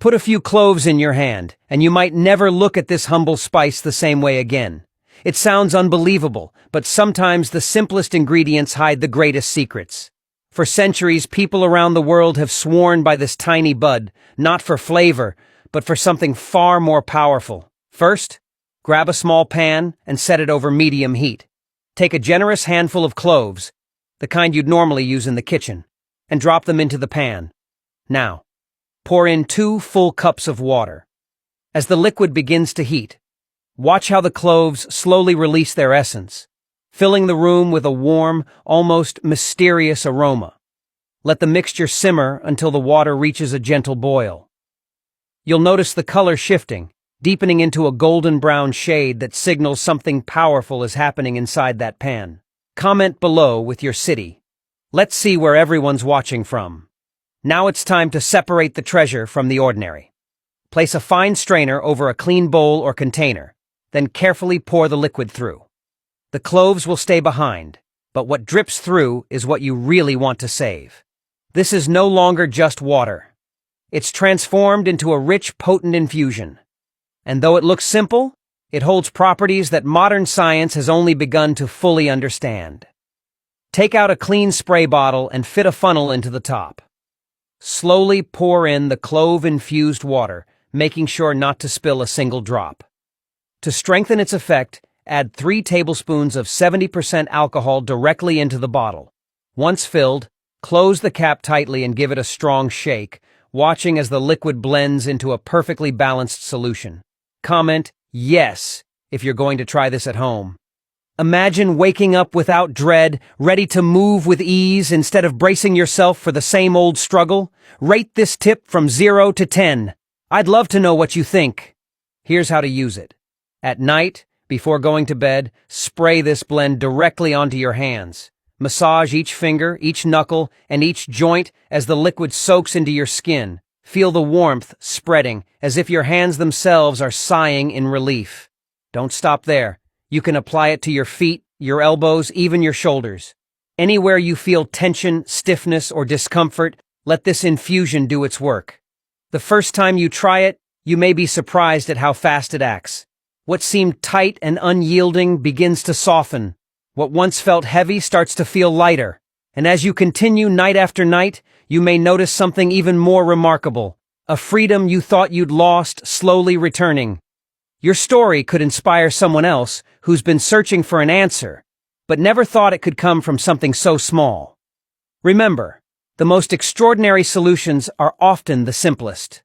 Put a few cloves in your hand, and you might never look at this humble spice the same way again. It sounds unbelievable, but sometimes the simplest ingredients hide the greatest secrets. For centuries, people around the world have sworn by this tiny bud, not for flavor, but for something far more powerful. First, grab a small pan and set it over medium heat. Take a generous handful of cloves, the kind you'd normally use in the kitchen, and drop them into the pan. Now, pour in 2 full cups of water. As the liquid begins to heat, watch how the cloves slowly release their essence, filling the room with a warm, almost mysterious aroma. Let the mixture simmer until the water reaches a gentle boil. You'll notice the color shifting, deepening into a golden brown shade that signals something powerful is happening inside that pan. Comment below with your city. Let's see where everyone's watching from. Now it's time to separate the treasure from the ordinary. Place a fine strainer over a clean bowl or container, then carefully pour the liquid through. The cloves will stay behind, but what drips through is what you really want to save. This is no longer just water. It's transformed into a rich, potent infusion. And though it looks simple, it holds properties that modern science has only begun to fully understand. Take out a clean spray bottle and fit a funnel into the top. Slowly pour in the clove-infused water, making sure not to spill a single drop. To strengthen its effect, add 3 tablespoons of 70% alcohol directly into the bottle. Once filled, close the cap tightly and give it a strong shake, watching as the liquid blends into a perfectly balanced solution. Comment yes if you're going to try this at home. Imagine waking up without dread, ready to move with ease instead of bracing yourself for the same old struggle. Rate this tip from 0 to 10. I'd love to know what you think. Here's how to use it. At night, before going to bed, spray this blend directly onto your hands. Massage each finger, each knuckle, and each joint as the liquid soaks into your skin. Feel the warmth spreading, as if your hands themselves are sighing in relief. Don't stop there. You can apply it to your feet, your elbows, even your shoulders. Anywhere you feel tension, stiffness, or discomfort, let this infusion do its work. The first time you try it, you may be surprised at how fast it acts. What seemed tight and unyielding begins to soften. What once felt heavy starts to feel lighter. And as you continue night after night, you may notice something even more remarkable. A freedom you thought you'd lost slowly returning. Your story could inspire someone else who's been searching for an answer, but never thought it could come from something so small. Remember, the most extraordinary solutions are often the simplest.